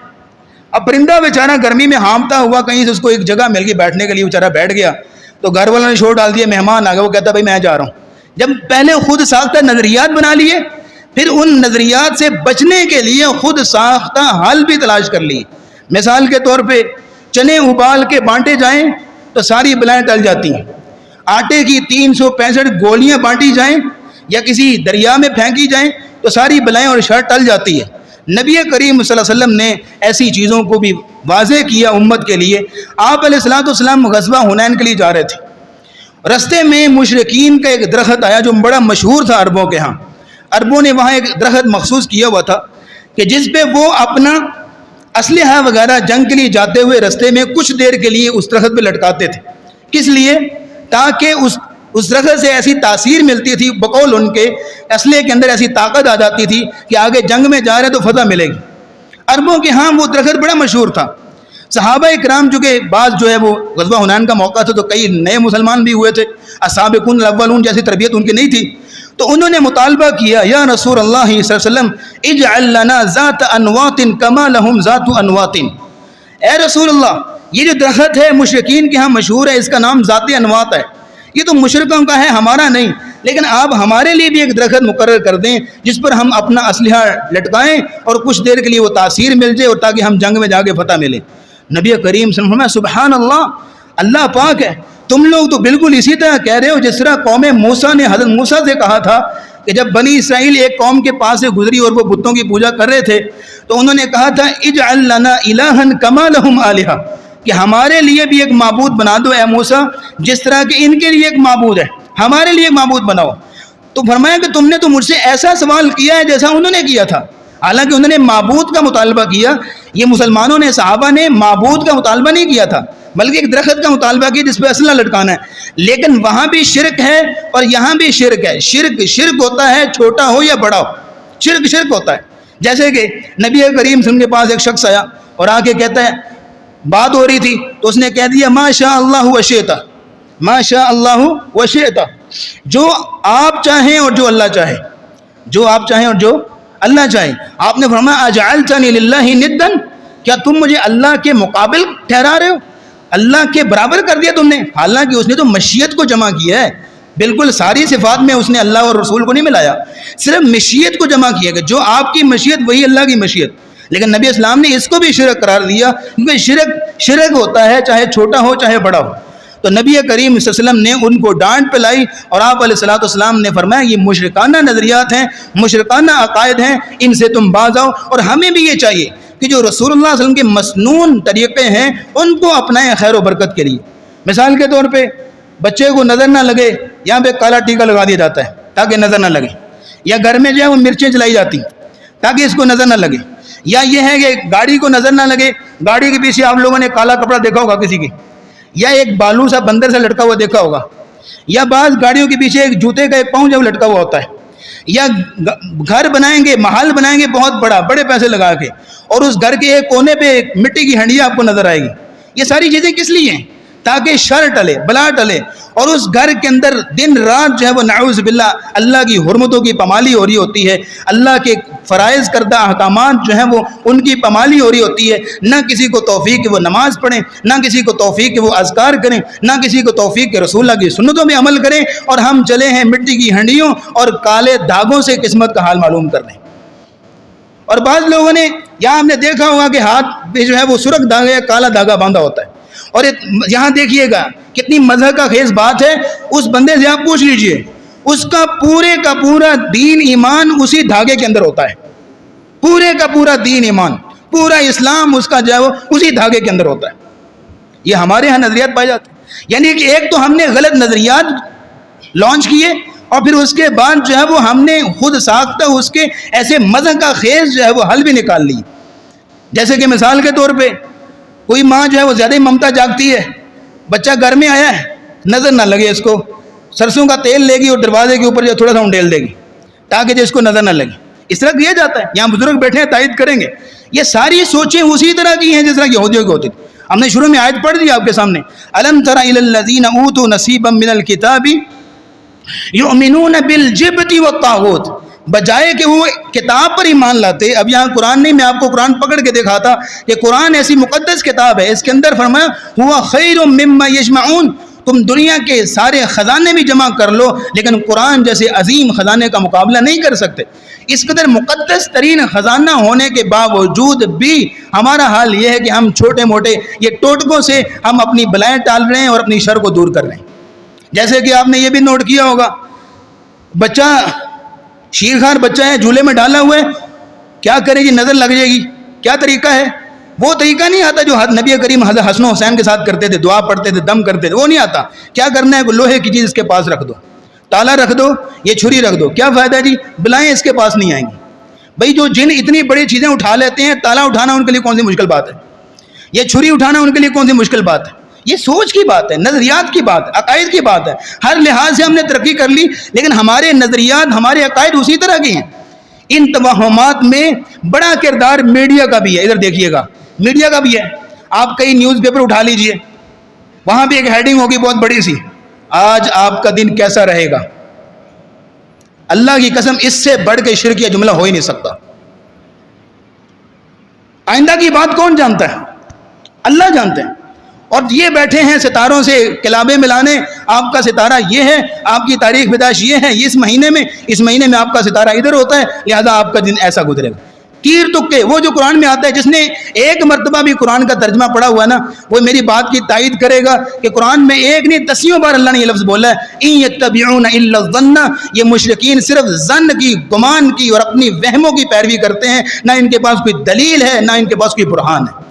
اب پرندہ بیچارہ گرمی میں ہانپتا ہوا کہیں سے اس کو ایک جگہ مل گئی بیٹھنے کے لیے، بیچارہ بیٹھ گیا تو گھر والوں نے شور ڈال دیا، مہمان آ گیا. وہ کہتا بھائی میں جا رہا ہوں. جب پہلے خود ساختہ نظریات بنا لیے، پھر ان نظریات سے بچنے کے لیے خود ساختہ حل بھی تلاش کر لی. مثال کے طور پہ چنے ابال کے بانٹے جائیں تو ساری بلائیں ٹل جاتی ہیں. آٹے کی 365 گولیاں بانٹی جائیں یا کسی دریا میں پھینکی جائیں تو ساری بلائیں اور شر ٹل جاتی ہے. نبی کریم صلی اللہ علیہ وسلم نے ایسی چیزوں کو بھی واضح کیا امت کے لیے. آپ علیہ السلام غزوہ حنین کے لیے جا رہے تھے. رستے میں مشرکین کا ایک درخت آیا جو بڑا مشہور تھا عربوں کے ہاں. عربوں نے وہاں ایک درخت مخصوص کیا ہوا تھا کہ جس پہ وہ اپنا اسلحہ وغیرہ جنگ کے لیے جاتے ہوئے رستے میں کچھ دیر کے لیے اس درخت پہ لٹکاتے تھے. کس لیے؟ تاکہ اس درخت سے ایسی تاثیر ملتی تھی، بقول ان کے اسلحے کے اندر ایسی طاقت آ جاتی تھی کہ آگے جنگ میں جا رہے تو فتح ملے گی. عربوں کے ہاں وہ درخت بڑا مشہور تھا. صحابہ اکرام چونکہ بعض جو ہے وہ غزوہ حنین کا موقع تھا تو کئی نئے مسلمان بھی ہوئے تھے، السابقون الاولون جیسی تربیت ان کی نہیں تھی، تو انہوں نے مطالبہ کیا یا رسول اللہ صلی اللہ علیہ وسلم اجعل لنا ذات انواط کما لهم ذات انواط. اے رسول اللہ، یہ جو درخت ہے مشرکین کے ہاں مشہور ہے، اس کا نام ذات انواط ہے. یہ تو مشرکوں کا ہے، ہمارا نہیں، لیکن آپ ہمارے لیے بھی ایک درخت مقرر کر دیں جس پر ہم اپنا اسلحہ لٹکائیں اور کچھ دیر کے لیے وہ تاثیر مل جائے اور تاکہ ہم جنگ میں جا کے فتح ملے. نبی کریم صلی اللہ علیہ وسلم سبحان اللہ، اللہ پاک ہے، تم لوگ تو بالکل اسی طرح کہہ رہے ہو جس طرح قوم موسیٰ نے حضرت موسیٰ سے کہا تھا کہ جب بنی اسرائیل ایک قوم کے پاس سے گزری اور وہ بتوں کی پوجا کر رہے تھے تو انہوں نے کہا تھا اجعل لنا الہا کما لہم آلہہ، کہ ہمارے لیے بھی ایک معبود بنا دو اے موسیٰ جس طرح کہ ان کے لیے ایک معبود ہے، ہمارے لیے ایک معبود بناؤ. تو فرمایا کہ تم نے تو مجھ سے ایسا سوال کیا ہے جیسا انہوں نے کیا تھا. حالانکہ انہوں نے معبود کا مطالبہ کیا. یہ مسلمانوں نے، صحابہ نے معبود کا مطالبہ نہیں کیا تھا، بلکہ ایک درخت کا مطالبہ کیا جس پہ اسلحہ لٹکانا ہے. لیکن وہاں بھی شرک ہے اور یہاں بھی شرک ہے. شرک ہوتا ہے چھوٹا ہو یا بڑا ہو، شرک ہوتا ہے. جیسے کہ نبی کریم صلی اللہ علیہ وسلم کے پاس ایک شخص آیا اور آ کے کہتا ہے، بات ہو رہی تھی تو اس نے کہہ دیا ما شاء اللہ و شئت، ما شاء اللہ و شئت، جو آپ چاہیں اور جو اللہ چاہے، جو آپ چاہیں اور جو اللہ چاہے. آپ نے فرمایا اجعلتنی للہ ندا، کیا تم مجھے اللہ کے مقابل ٹھہرا رہے ہو، اللہ کے برابر کر دیا تم نے. حالانکہ اس نے تو مشیت کو جمع کیا ہے، بالکل ساری صفات میں اس نے اللہ اور رسول کو نہیں ملایا، صرف مشیت کو جمع کیا کہ جو آپ کی مشیت وہی اللہ کی مشیت. لیکن نبی اسلام نے اس کو بھی شرک قرار دیا، کیونکہ شرک ہوتا ہے چاہے چھوٹا ہو چاہے بڑا ہو. تو نبی کریم صلی اللہ علیہ وسلم نے ان کو ڈانٹ پلائی اور آپ علیہ الصلوۃ والسلام نے فرمایا یہ مشرکانہ نظریات ہیں، مشرکانہ عقائد ہیں، ان سے تم باز آؤ. اور ہمیں بھی یہ چاہیے کہ جو رسول اللہ صلی اللہ علیہ وسلم کے مسنون طریقے ہیں ان کو اپنائیں خیر و برکت کے لیے. مثال کے طور پہ بچے کو نظر نہ لگے یہاں پہ کالا ٹیکا لگا دیا جاتا ہے تاکہ نظر نہ لگے، یا گھر میں جو ہے وہ مرچیں جلائی جاتی تاکہ اس کو نظر نہ لگے، یا یہ ہے کہ گاڑی کو نظر نہ لگے، گاڑی کے پیچھے آپ لوگوں نے کالا کپڑا دیکھا ہوگا کسی کی، یا ایک بالو سا بندر سے لٹکا ہوا دیکھا ہوگا، یا بعض گاڑیوں کے پیچھے ایک جوتے کا ایک پاؤں جو لٹکا ہوا ہوتا ہے، یا گھر بنائیں گے، محل بنائیں گے بہت بڑا، بڑے پیسے لگا کے، اور اس گھر کے ایک کونے پہ ایک مٹی کی ہنڈی آپ کو نظر آئے گی. یہ ساری چیزیں کس لیے ہیں؟ تاکہ شر ٹلے، بلا ٹلے، اور اس گھر کے اندر دن رات جو ہے وہ نعوذ باللہ اللہ کی حرمتوں کی پامالی ہو رہی ہوتی ہے، اللہ کے فرائض کردہ احکامات جو ہیں وہ ان کی پامالی ہو رہی ہوتی ہے. نہ کسی کو توفیق کہ وہ نماز پڑھیں، نہ کسی کو توفیق کہ وہ اذکار کریں، نہ کسی کو توفیق کہ رسول اللہ کی سنتوں میں عمل کریں، اور ہم چلے ہیں مٹی کی ہنڈیوں اور کالے دھاگوں سے قسمت کا حال معلوم کر لیں. اور بعض لوگوں نے یہاں ہم نے دیکھا ہوگا کہ ہاتھ پہ جو ہے وہ سرخ دھاگا یا کالا دھاگا باندھا ہوتا ہے، اور یہاں دیکھیے گا کتنی مذہب کا خیز بات ہے. اس بندے سے آپ پوچھ لیجئے، اس کا پورا دین ایمان اسی دھاگے کے اندر ہوتا ہے، پورے کا پورا دین ایمان، پورا اسلام اس کا جو ہے وہ اسی دھاگے کے اندر ہوتا ہے. یہ ہمارے ہاں نظریات پائے جاتے ہیں. یعنی کہ ایک تو ہم نے غلط نظریات لانچ کیے، اور پھر اس کے بعد جو ہے وہ ہم نے خود ساختہ اس کے ایسے مذہب کا خیز جو ہے وہ حل بھی نکال لی. جیسے کہ مثال کے طور پہ کوئی ماں جو ہے وہ زیادہ ہی ممتا جاگتی ہے، بچہ گھر میں آیا ہے، نظر نہ لگے اس کو، سرسوں کا تیل لے گی اور دروازے کے اوپر جو تھوڑا سا انڈیل دے گی تاکہ جو اس کو نظر نہ لگے. اس طرح کیا جاتا ہے. یہاں بزرگ بیٹھے ہیں تائید کریں گے. یہ ساری سوچیں اسی طرح کی ہیں جس طرح یہودیوں کی ہوتی تھی. ہم نے شروع میں آیت پڑھ دی آپ کے سامنے، الم تر الی الذین اوتوا نصیبا من الکتاب یؤمنون بالجبت والطاغوت، بجائے کہ وہ کتاب پر ایمان لاتے. اب یہاں قرآن نہیں، میں آپ کو قرآن پکڑ کے دکھاتا کہ قرآن ایسی مقدس کتاب ہے، اس کے اندر فرمایا ہوا خیر مما یجمعون، تم دنیا کے سارے خزانے بھی جمع کر لو لیکن قرآن جیسے عظیم خزانے کا مقابلہ نہیں کر سکتے. اس قدر مقدس ترین خزانہ ہونے کے باوجود بھی ہمارا حال یہ ہے کہ ہم چھوٹے موٹے یہ ٹوٹکوں سے ہم اپنی بلائیں ٹال رہے ہیں اور اپنی شر کو دور کر رہے ہیں. جیسے کہ آپ نے یہ بھی نوٹ کیا ہوگا، بچہ شیرخوار بچہ ہے، جھولے میں ڈالا ہوا ہے، کیا کرے گی؟ نظر لگ جائے گی. کیا طریقہ ہے؟ وہ طریقہ نہیں آتا جو نبی کریم حضرت حسن و حسین کے ساتھ کرتے تھے، دعا پڑھتے تھے، دم کرتے تھے، وہ نہیں آتا. کیا کرنا ہے؟ لوہے کی چیز اس کے پاس رکھ دو، تالا رکھ دو، یہ چھری رکھ دو. کیا فائدہ جی؟ بلائیں اس کے پاس نہیں آئیں گی. بھائی جو جن اتنی بڑی چیزیں اٹھا لیتے ہیں، تالا اٹھانا ان کے لیے کون سی مشکل بات ہے؟ یہ چھری اٹھانا ان کے لیے کون سی مشکل بات ہے؟ یہ سوچ کی بات ہے، نظریات کی بات ہے، عقائد کی بات ہے. ہر لحاظ سے ہم نے ترقی کر لی لیکن ہمارے نظریات، ہمارے عقائد اسی طرح کے ہیں. ان توہمات میں بڑا کردار میڈیا کا بھی ہے. ادھر دیکھیے گا، میڈیا کا بھی ہے. آپ کئی نیوز پیپر اٹھا لیجئے، وہاں بھی ایک ہیڈنگ ہوگی بہت بڑی سی، آج آپ کا دن کیسا رہے گا. اللہ کی قسم اس سے بڑھ کے شرکیہ جملہ ہو ہی نہیں سکتا. آئندہ کی بات کون جانتا ہے؟ اللہ جانتے ہیں. اور یہ بیٹھے ہیں ستاروں سے کلابیں ملانے، آپ کا ستارہ یہ ہے، آپ کی تاریخ پیدائش یہ ہے، اس مہینے میں آپ کا ستارہ ادھر ہوتا ہے، لہذا آپ کا دن ایسا گزرے گا. تیر تکے، وہ جو قرآن میں آتا ہے، جس نے ایک مرتبہ بھی قرآن کا ترجمہ پڑھا ہوا ہے نا، وہ میری بات کی تائید کرے گا کہ قرآن میں ایک نہیں 10 بار اللہ نے یہ لفظ بولا ہے، ان یتبعون الا الظن. یہ مشرکین صرف ظن کی، گمان کی اور اپنی وہموں کی پیروی کرتے ہیں، نہ ان کے پاس کوئی دلیل ہے، نہ ان کے پاس کوئی برہان ہے.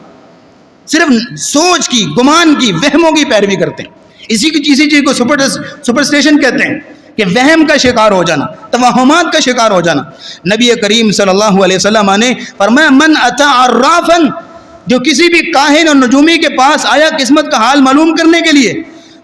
صرف سوچ کی، گمان کی، وہموں کی پیروی کرتے ہیں. اسی چیز کو سپرسٹیشن کہتے ہیں کہ وہم کا شکار ہو جانا، توہمات کا شکار ہو جانا۔ نبی کریم صلی اللہ علیہ وسلم نے فرمایا من اتی عرافا، جو کسی بھی کاہن اور نجومی کے پاس آیا قسمت کا حال معلوم کرنے کے لیے،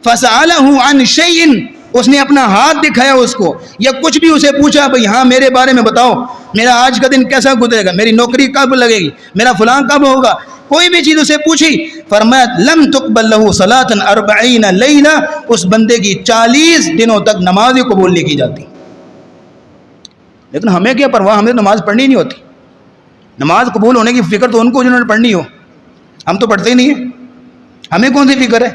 فسألہ عن شیء، اس نے اپنا ہاتھ دکھایا اس کو، یا کچھ بھی اسے پوچھا بھئی ہاں میرے بارے میں بتاؤ، میرا آج کا دن کیسا گزرے گا، میری نوکری کب لگے گی، میرا فلاں کب ہوگا، کوئی بھی چیز اسے پوچھی، فرمایا لم تقبل له صلاۃ 40 لیلہ، اس بندے کی 40 دنوں تک نماز ہی قبول نہیں کی جاتی۔ لیکن ہمیں کیا پرواہ، ہمیں نماز پڑھنی نہیں ہوتی، نماز قبول ہونے کی فکر تو ان کو جنہوں نے پڑھنی ہو، ہم تو پڑھتے ہی نہیں ہیں، ہمیں کون سی فکر ہے؟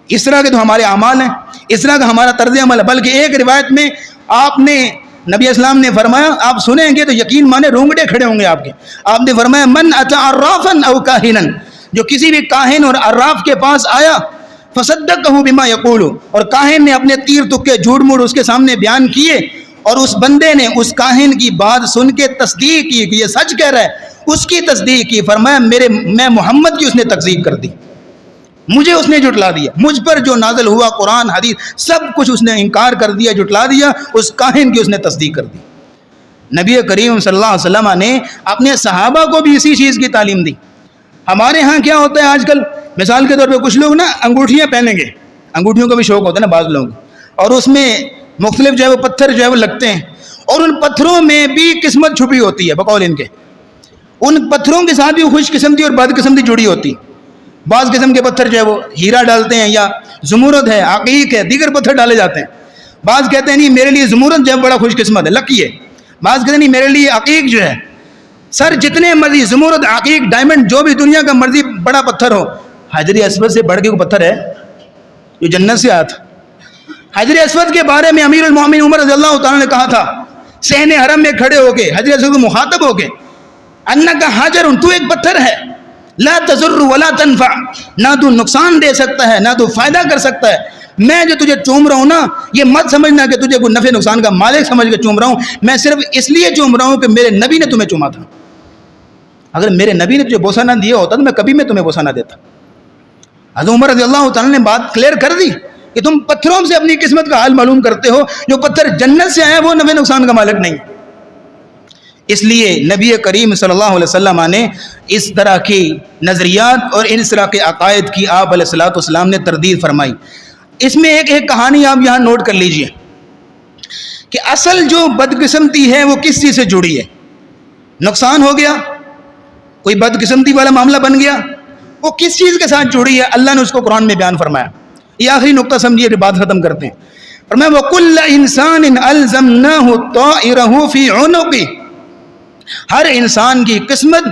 اس طرح کے تو ہمارے اعمال ہیں، اس طرح کا ہمارا طرز عمل ہے۔ بلکہ ایک روایت میں آپ نے نبی اسلام نے فرمایا، آپ سنیں گے تو یقین مانے رونگٹے کھڑے ہوں گے آپ کے، آپ نے فرمایا من اتی عرافا او کاہنا، جو کسی بھی کاہن اور عراف کے پاس آیا، فصدقہ بما یقول، اور کاہن نے اپنے تیر تکے جھوٹ موٹ اس کے سامنے بیان کیے، اور اس بندے نے اس کاہن کی بات سن کے تصدیق کی کہ یہ سچ کہہ رہا ہے، اس کی تصدیق کی، فرمایا میں محمد کی اس نے تکذیب کر دی، مجھے اس نے جھٹلا دیا، مجھ پر جو نازل ہوا قرآن حدیث سب کچھ اس نے انکار کر دیا، جھٹلا دیا، اس کاہن کی اس نے تصدیق کر دی۔ نبی کریم صلی اللہ علیہ وسلم نے اپنے صحابہ کو بھی اسی چیز کی تعلیم دی۔ ہمارے ہاں کیا ہوتا ہے آج کل، مثال کے طور پہ کچھ لوگ نا انگوٹھیاں پہنیں گے، انگوٹھیوں کا بھی شوق ہوتا ہے نا بعض لوگوں کو، اور اس میں مختلف جو ہے وہ پتھر جو ہے وہ لگتے ہیں، اور ان پتھروں میں بھی قسمت چھپی ہوتی ہے بقول ان کے، ان پتھروں کے ساتھ بھی خوش قسمتی اور بد قسمتی جڑی ہوتی۔ بعض قسم کے پتھر جو ہے وہ ہیرا ڈالتے ہیں، یا زمرد ہے، عقیق ہے، دیگر پتھر ڈالے جاتے ہیں۔ بعض کہتے ہیں نہیں میرے لیے زمرد جو ہے بڑا خوش قسمت ہے، لکی ہے۔ بعض کہتے ہیں نہیں میرے لیے عقیق جو ہے، سر جتنے مرضی زمرد، عقیق، ڈائمنڈ، جو بھی دنیا کا مرضی بڑا پتھر ہو، حجر اسود سے بڑھ کے کوئی پتھر ہے جو جنت سے آیا تھا؟ حجر اسود کے بارے میں امیر المومنین عمر رضی اللہ تعالیٰ نے کہا تھا، صحن حرم میں کھڑے ہو کے حجر اسود کو مخاطب ہو کے، انکا حجر، تو ایک پتھر ہے، لا تضر ولا تنفع، نہ تو نقصان دے سکتا ہے نہ تو فائدہ کر سکتا ہے، میں جو تجھے چوم رہا ہوں نا، یہ مت سمجھنا کہ تجھے کوئی نفع نقصان کا مالک سمجھ کے چوم رہا ہوں، میں صرف اس لیے چوم رہا ہوں کہ میرے نبی نے تمہیں چوما تھا، اگر میرے نبی نے تجھے بوسہ نہ دیا ہوتا تو میں کبھی تمہیں بوسہ نہ دیتا۔ حضرت عمر رضی اللہ تعالیٰ نے بات کلیئر کر دی کہ تم پتھروں سے اپنی قسمت کا حال معلوم کرتے ہو، جو پتھر جنت سے آیا وہ نفع نقصان کا مالک نہیں۔ اس لیے نبی کریم صلی اللہ علیہ وسلم نے اس طرح کی نظریات اور اس طرح کے عقائد کی آپ علیہ الصلوۃ والسلام نے تردید فرمائی۔ اس میں ایک کہانی آپ یہاں نوٹ کر لیجئے کہ اصل جو بدقسمتی ہے وہ کس چیز سے جڑی ہے؟ نقصان ہو گیا، کوئی بدقسمتی والا معاملہ بن گیا، وہ کس چیز کے ساتھ جڑی ہے؟ اللہ نے اس کو قرآن میں بیان فرمایا۔ یہ آخری نقطہ سمجھیے کہ بات ختم کرتے ہیں۔ فرمایا وَكُلَّ إِنسَانٍ أَلْزَمْنَاهُ طَائِرَهُ فِي عُنُقِهِ، ہر انسان کی قسمت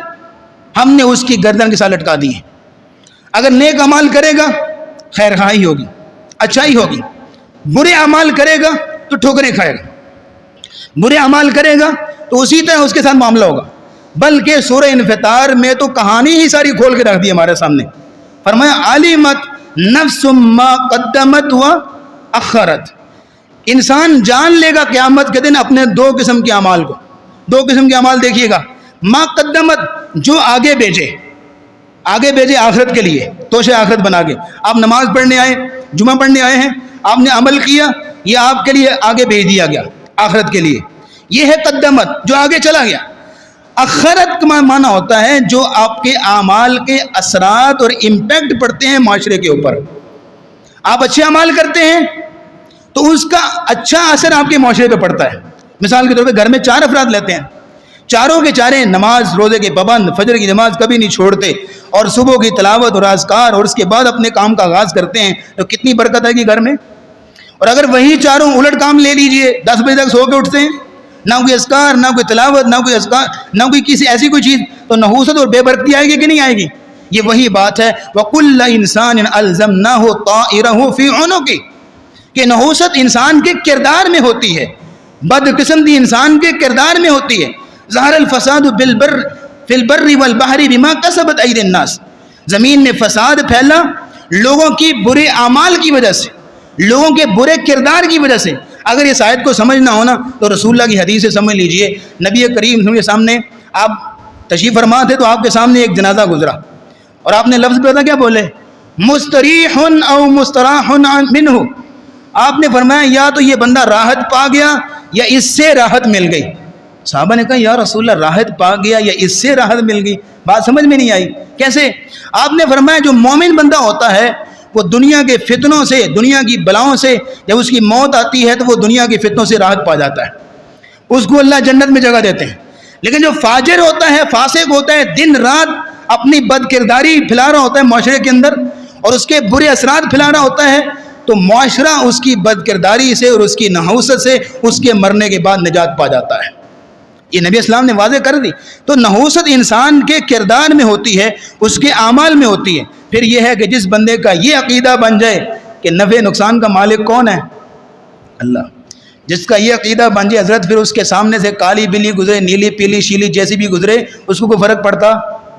ہم نے اس کی گردن کے ساتھ لٹکا دی ہے۔ اگر نیک اعمال کرے گا خیر خواہی ہوگی، اچھائی ہوگی، برے اعمال کرے گا تو ٹھوکریں کھائے گا، برے اعمال کرے گا تو اسی طرح اس کے ساتھ معاملہ ہوگا۔ بلکہ سورہ انفطار میں تو کہانی ہی ساری کھول کے رکھ دی ہمارے سامنے۔ فرمایا عَلِمَتْ نَفْسٌ مَّا قَدَّمَتْ وَأَخَّرَتْ، انسان جان لے گا قیامت کے دن اپنے دو قسم کے اعمال کو۔ دو قسم کے اعمال دیکھیے گا، ما قدمت، جو آگے بھیجے آخرت کے لیے، توشے آخرت بنا کے۔ آپ نماز پڑھنے آئے، جمعہ پڑھنے آئے ہیں، آپ نے عمل کیا، یہ آپ کے لیے آگے بھیج دیا گیا آخرت کے لیے، یہ ہے قدمت، جو آگے چلا گیا۔ اخرت کا معنی ہوتا ہے جو آپ کے اعمال کے اثرات اور امپیکٹ پڑتے ہیں معاشرے کے اوپر۔ آپ اچھے اعمال کرتے ہیں تو اس کا اچھا اثر آپ کے معاشرے پہ پڑتا ہے۔ مثال کے طور پہ گھر میں 4 افراد لیتے ہیں، چاروں کے چارے نماز روزے کے پابند، فجر کی نماز کبھی نہیں چھوڑتے، اور صبح کی تلاوت اور اذکار، اور اس کے بعد اپنے کام کا آغاز کرتے ہیں، تو کتنی برکت ہے کہ گھر میں۔ اور اگر وہی چاروں الٹ کام لے لیجئے، 10 بجے تک سو کے اٹھتے ہیں، نہ کوئی اذکار، نہ کوئی تلاوت، نہ کوئی اذکار، نہ کوئی کسی ایسی کوئی چیز، تو نحوست اور بے برکتی آئے گی کہ نہیں آئے گی؟ یہ وہی بات ہے وَكُلَّ إِنسَانٍ أَلْزَمْنَاهُ طَائِرَهُ فِي عُنُقِهِ، کہ نحوست انسان کے کردار میں ہوتی ہے، بدقسمتی انسان کے کردار میں ہوتی ہے۔ ظہر الفساد فی البر والبحر بما کسبت ایدی الناس، زمین میں فساد پھیلا لوگوں کی برے اعمال کی وجہ سے، لوگوں کے برے کردار کی وجہ سے۔ اگر اس آیت کو سمجھنا ہونا تو رسول اللہ کی حدیث سے سمجھ لیجئے۔ نبی کریم کے سامنے آپ تشریف فرما تھے تو آپ کے سامنے ایک جنازہ گزرا، اور آپ نے لفظ پتا کیا بولے؟ مستریح او مستراح منہ، آپ نے فرمایا یا تو یہ بندہ راحت پا گیا یا اس سے راحت مل گئی۔ صحابہ نے کہا یا رسول اللہ راحت پا گیا یا اس سے راحت مل گئی؟ بات سمجھ میں نہیں آئی، کیسے؟ آپ نے فرمایا جو مومن بندہ ہوتا ہے وہ دنیا کے فتنوں سے، دنیا کی بلاؤں سے، جب اس کی موت آتی ہے تو وہ دنیا کے فتنوں سے راحت پا جاتا ہے، اس کو اللہ جنت میں جگہ دیتے ہیں۔ لیکن جو فاجر ہوتا ہے، فاسق ہوتا ہے، دن رات اپنی بد کرداری پھیلا رہا ہوتا ہے معاشرے کے اندر اور اس کے برے اثرات پھیلا رہا ہوتا ہے، تو معاشرہ اس کی بد کرداری سے اور اس کی نحوست سے اس کے مرنے کے بعد نجات پا جاتا ہے۔ یہ نبی اسلام نے واضح کر دی۔ تو نحوست انسان کے کردار میں ہوتی ہے، اس کے اعمال میں ہوتی ہے۔ پھر یہ ہے کہ جس بندے کا یہ عقیدہ بن جائے کہ نفع نقصان کا مالک کون ہے؟ اللہ۔ جس کا یہ عقیدہ بن جائے حضرت، پھر اس کے سامنے سے کالی بلی گزرے، نیلی پیلی شیلی جیسی بھی گزرے، اس کو کوئی فرق پڑتا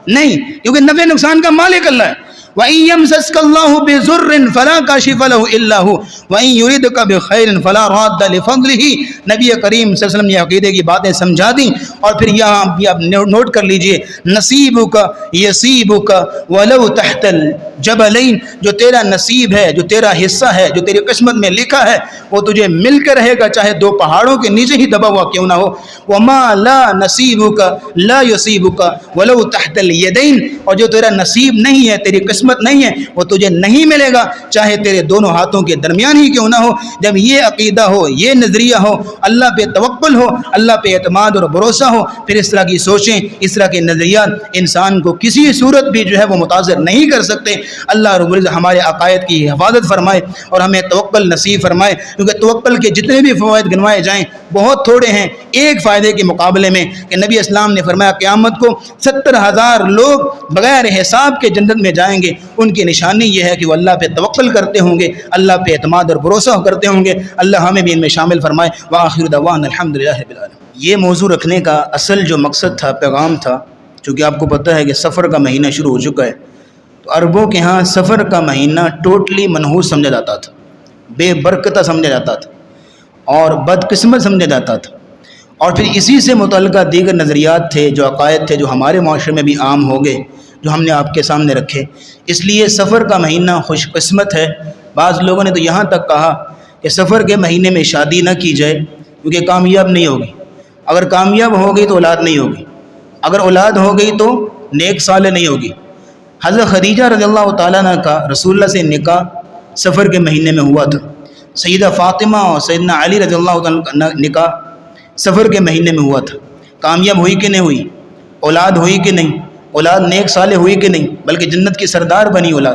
نہیں، کیونکہ نفع نقصان کا مالک اللہ ہے۔ وَإِن يَمْسَسْكَ اللَّهُ بِضُرٍّ فَلَا كَاشِفَ لَهُ إِلَّا هُوَ وَإِن يُرِدْكَ بِخَيْرٍ فَلَا رَادَّ لِفَضْلِهِ۔ نبی کریم صلی اللہ علیہ وسلم نے عقیدے کی باتیں سمجھا دیں، اور پھر یہاں بھی آپ نوٹ کر لیجئے، نصیبک یصیبک ولو تحت الجبلین، جو تیرا نصیب ہے، جو تیرا حصہ ہے، جو تیری قسمت میں لکھا ہے، وہ تجھے مل کر رہے گا، چاہے دو پہاڑوں کے نیچے ہی دبا ہوا کیوں نہ ہو۔ وما لا نصیبک لا یصیبک ولو تحت الیدین، اور جو تیرا نصیب نہیں ہے، تیری قسمت نہیں ہے، وہ تجھے نہیں ملے گا، چاہے تیرے دونوں ہاتھوں کے درمیان ہی کیوں نہ ہو۔ جب یہ عقیدہ ہو، یہ نظریہ ہو، اللہ پہ توکل ہو، اللہ پہ اعتماد اور بھروسہ ہو، پھر اس طرح کی سوچیں، اس طرح کے نظریات انسان کو کسی صورت بھی جو ہے وہ متاثر نہیں کر سکتے۔ اللہ رب العزت ہمارے عقائد کی حفاظت فرمائے اور ہمیں توکل نصیب فرمائے، کیونکہ توکل کے جتنے بھی فوائد گنوائے جائیں بہت تھوڑے ہیں ایک فائدے کے مقابلے میں، کہ نبی اسلام نے فرمایا قیامت کو 70,000 لوگ بغیر حساب کے جنت میں جائیں گے۔ ان کی نشانی یہ ہے کہ وہ اللہ پہ توکل کرتے ہوں گے، اللہ پہ اعتماد اور بھروسہ کرتے ہوں گے۔ اللہ ہمیں بھی ان میں شامل فرمائے۔ وآخر دعوانا الحمدللہ رب العالمین۔ یہ موضوع رکھنے کا اصل جو مقصد تھا، پیغام تھا، چونکہ آپ کو پتہ ہے کہ سفر کا مہینہ شروع ہو چکا ہے، تو عربوں کے ہاں سفر کا مہینہ ٹوٹلی منحوس سمجھا جاتا تھا، بے برکتہ سمجھا جاتا تھا اور بدقسمت سمجھا جاتا تھا، اور پھر اسی سے متعلقہ دیگر نظریات تھے، جو عقائد تھے، جو ہمارے معاشرے میں بھی عام ہو گئے، جو ہم نے آپ کے سامنے رکھے۔ اس لیے سفر کا مہینہ خوش قسمت ہے۔ بعض لوگوں نے تو یہاں تک کہا کہ سفر کے مہینے میں شادی نہ کی جائے کیونکہ کامیاب نہیں ہوگی، اگر کامیاب ہو گئی تو اولاد نہیں ہوگی، اگر اولاد ہو گئی تو نیک صالح نہیں ہوگی۔ حضرت خدیجہ رضی اللہ تعالیٰ عنہ کا رسول اللہ سے نکاح سفر کے مہینے میں ہوا تھا، سیدہ فاطمہ اور سیدنا علی رضی اللہ تعالیٰ کا نکاح سفر کے مہینے میں ہوا تھا۔ کامیاب ہوئی کہ نہیں ہوئی؟ اولاد ہوئی کہ نہیں؟ اولاد نیک صالح ہوئی کہ نہیں؟ بلکہ جنت کی سردار بنی اولاد۔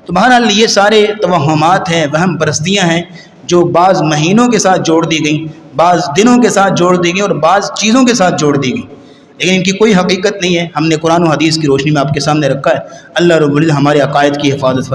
تو بہرحال یہ سارے توہمات ہیں، وہم پرستیاں ہیں، جو بعض مہینوں کے ساتھ جوڑ دی گئیں، بعض دنوں کے ساتھ جوڑ دی گئیں اور بعض چیزوں کے ساتھ جوڑ دی گئیں، لیکن ان کی کوئی حقیقت نہیں ہے۔ ہم نے قرآن و حدیث کی روشنی میں آپ کے سامنے رکھا ہے۔ اللہ رب العزت ہمارے عقائد کی حفاظت فرمائے۔